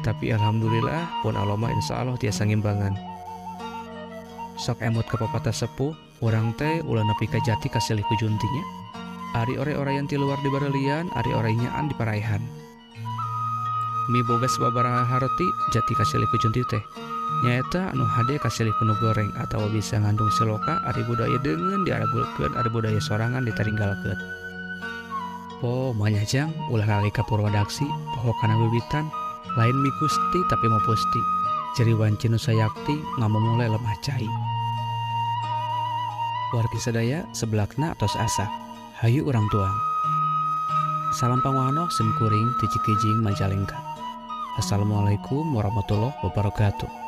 Tapi alhamdulillah pun aloma insya Allah tiasa ngimbangan. Sok emut ke pepatah sepuh, urang teh ulah nepi ka jati kasilih ku juntinya. Ari ore-orayan ti luar di barelian, ari orainyaan di paraihan. Mi boga sababaraha harti jati kasilih ku junti teh. Nyaeta anu hade kasilih ku nu goreng atawa bisa ngandung siloka ari budaya deungeun diaragulkeun ari budaya sorangan ditaringgalkeun. Po manyajang ulah lali ka Purwadaksi poho kana wiwitan lain mi Gusti tapi mau pusti. Jeri wanci nu sayakti ngamumule lemah cai. Wargi sadaya sebelakna atos asa. Hayu urang tuang. Salam panguhanoh sim kuring ti Cikijing Majalengka. Assalamualaikum warahmatullahi wabarakatuh.